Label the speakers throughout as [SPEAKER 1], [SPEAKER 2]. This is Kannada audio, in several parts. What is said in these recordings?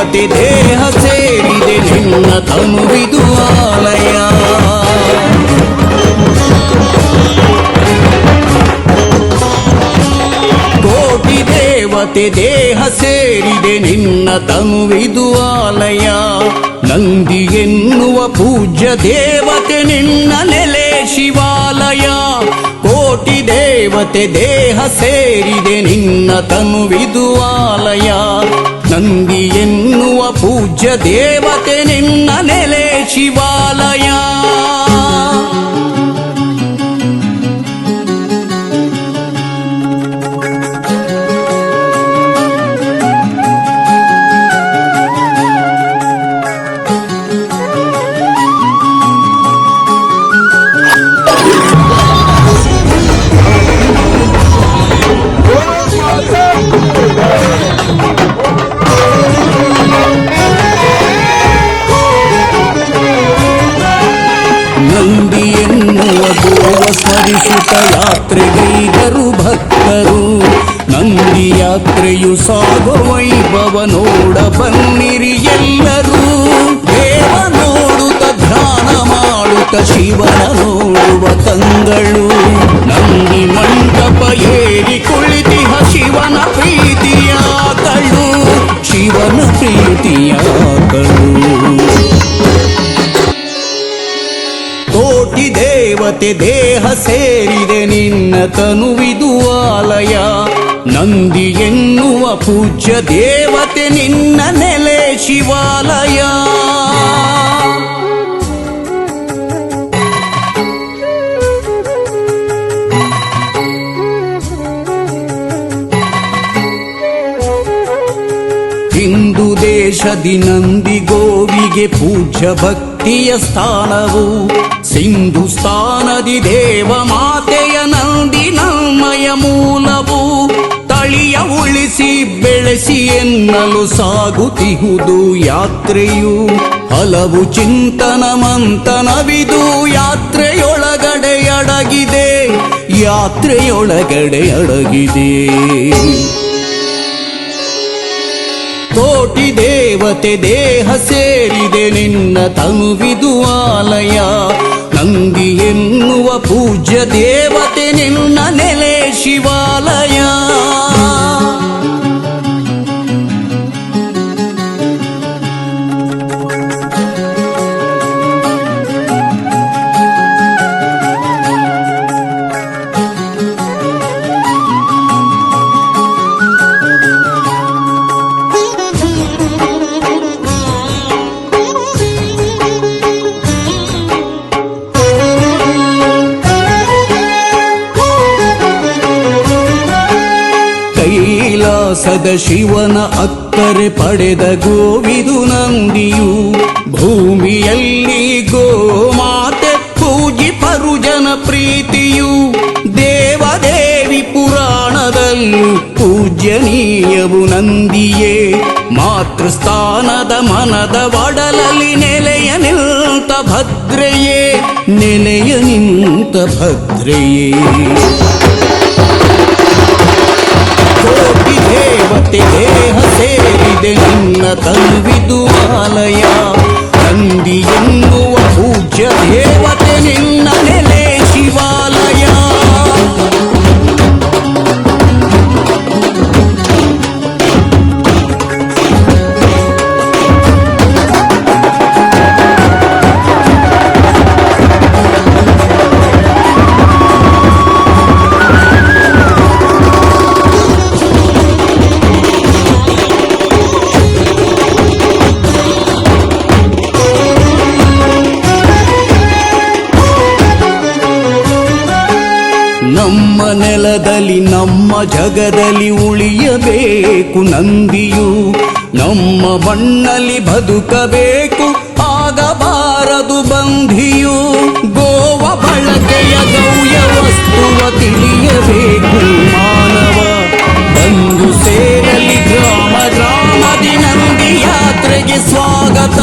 [SPEAKER 1] ದೇವತೆ ದೇಹ ಸೇರಿದೆ ನಿನ್ನ ತನುವಿದು ಆಲಯ. ಕೋಟಿ ದೇವತೆ ದೇಹ ಸೇರಿದೆ ನಿನ್ನ ತನುವಿದು ಆಲಯ. ನಂದಿ ಎನ್ನುವ ಪೂಜ್ಯ ದೇವತೆ ನಿನ್ನ ನೆಲೆ ಶಿವಾಲಯ. ಕೋಟಿ ದೇವತೆ ದೇಹ ಸೇರಿದೆ ನಿನ್ನ ತನುವಿದು ಆಲಯ. ನಂದಿ ಎನ್ನುವ ಪೂಜ್ಯ ದೇವತೆ ನಿನ್ನ ನೆಲೆ ಶಿವಾಲಯ. ನಂದಿ ಎನ್ನುವ ಗೋವ ಸ್ಮರಿಸುತ್ತ ಯಾತ್ರೆಗೈದರು ಭಕ್ತರು. ನಂದಿ ಯಾತ್ರೆಯು ಸಾಗೋ ವೈಭವ ನೋಡ ಬನ್ನಿರಿ ಎಲ್ಲರೂ. ದೇವ ನೋಡುತ್ತ ಧ್ಯಾನ ಮಾಡುತ್ತ ಶಿವನ ನೋಡುವ ಕಂಗಳು. ನಂದಿ ಮಂಟಪ ಏರಿ ಕುಳಿತಿಹ ಶಿವನ ಪ್ರೀತಿಯ ಕಳು. ಶಿವನ ಪ್ರೀತಿಯ ಕಳು. ಕೋಟಿ ದೇವತೆ ದೇಹ ಸೇರಿದೆ ನಿನ್ನ ತನುವಿದು ಆಲಯ. ನಂದಿ ಎನ್ನುವ ಪೂಜ್ಯ ದೇವತೆ ನಿನ್ನ ನೆಲೆ ಶಿವಾಲಯ. ಹಿಂದೂ ದೇಶದಿ ನಂದಿ ಗೋವಿಗೆ ಪೂಜ್ಯ ಭಕ್ತಿಯ ಸ್ಥಾನವು. ಸಿಂಧುಸ್ಥಾನದಿ ದೇವ ಮಾತೆಯ ನಂದಿ ನಮ್ಮಯ ಮೂಲವು. ತಳಿಯ ಉಳಿಸಿ ಬೆಳೆಸಿ ಎನ್ನಲು ಸಾಗುತ್ತಿಹುದು ಯಾತ್ರೆಯು. ಹಲವು ಚಿಂತನ ಮಂಥನವಿದು ಯಾತ್ರೆಯೊಳಗಡೆ ಅಡಗಿದೆ. ಯಾತ್ರೆಯೊಳಗಡೆ ಅಡಗಿದೆ. ಕೋಟಿ ದೇವತೆ ದೇಹ ಸೇರಿದೆ ನಿನ್ನ ತನುವಿದು ಆಲಯ. ನಂದಿ ಎನ್ನುವ ಪೂಜ್ಯ ದೇವತೆ ನಿನ್ನ ನೆಲೆ ಶಿವಾಲಯ. ಕೈಲಾಸದ ಶಿವನ ಅಕ್ಕರೆ ಪಡೆದ ಗೋವಿದು ನಂದಿಯು. ಭೂಮಿಯಲ್ಲಿ ಗೋಮಾತೆ ಪೂಜಿಪರು ಜನ ಪ್ರೀತಿಯು. ದೇವದೇವಿ ಪುರಾಣದಲ್ಲೂ ಪೂಜ್ಯನೀಯವು ನಂದಿಯೇ. ಮಾತೃಸ್ಥಾನದ ಮನದ ಒಡಲಲ್ಲಿ ನೆಲೆಯ ನಿಂತ ಭದ್ರೆಯೇ. ನೆಲೆಯ ನಿಂತ ಭದ್ರೆಯೇ. ಕೋಟಿ ದೇವತೆ ದೇಹ ಸೇರಿದೆ ನಿನ್ನ ತನುವಿದು ಆಲಯ. ನಂದಿ ಎನ್ನುವ ಪೂಜ್ಯ ದೇವತೆ ನಿನ್ನ ನೆಲೆ ಶಿವಾಲಯ. ನಮ್ಮ ನೆಲದಲ್ಲಿ ನಮ್ಮ ಜಗದಲ್ಲಿ ಉಳಿಯಬೇಕು ನಂದಿಯು. ನಮ್ಮ ಮಣ್ಣಲ್ಲಿ ಬದುಕಬೇಕು ಆಗಬಾರದು ಬಂಧಿಯು. ಗೋವ ಬಳಕೆಯ ಗೌಯ ವಸ್ತುವ ತಿಳಿಯಬೇಕು ಮಾನವ. ಬಂದು ಸೇರಲಿ ಗ್ರಾಮ ಗ್ರಾಮದಿ ನಂದಿ ಯಾತ್ರೆಗೆ ಸ್ವಾಗತ.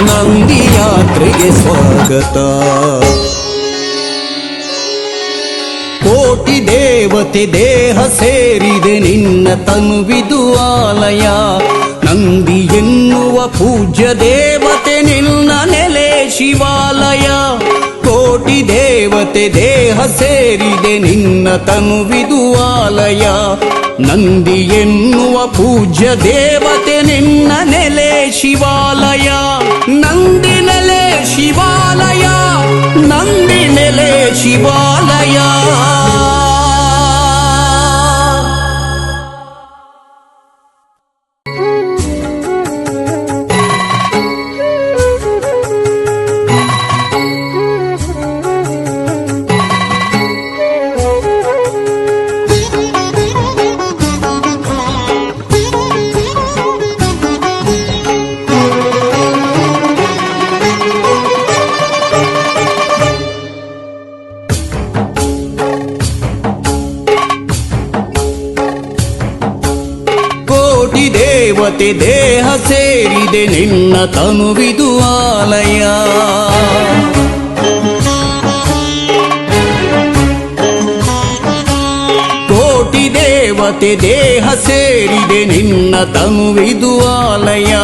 [SPEAKER 1] ನಂದಿ ಯಾತ್ರೆಗೆ ಸ್ವಾಗತ. ಕೋಟಿ ದೇವತೆ ದೇಹ ಸೇರಿದೆ ನಿನ್ನ ತನುವಿದು ಆಲಯ. ನಂದಿ ಎನ್ನುವ ಪೂಜ್ಯ ದೇವತೆ ನಿನ್ನ ನೆಲೆ ಶಿವಾಲಯ. ಕೋಟಿ ದೇವತೆ ದೇಹ ಸೇರಿದೆ ನಿನ್ನ ತನುವಿದು ಆಲಯ. ನಂದಿ ಎನ್ನುವ ಪೂಜ್ಯ ದೇವತೆ ನಿನ್ನ ನೆಲೆ ಶಿವಾಲಯ. ನಂದಿ ನೆಲೆ ಶಿವಾಲಯ, ನಂದಿ ನೆಲೆ ಶಿವಾಲಯ. ದೇವತೆ ದೇಹ ಸೇರಿದೆ ನಿನ್ನ ತನುವಿದು ಆಲಯ. ಕೋಟಿ ದೇವತೆ ದೇಹ ಸೇರಿದೆ ನಿನ್ನ ತನುವಿದು ಆಲಯ.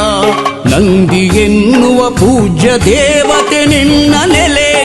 [SPEAKER 1] ನಂದಿ ಎನ್ನುವ ಪೂಜ್ಯ ದೇವತೆ ನಿನ್ನ ನೆಲೆ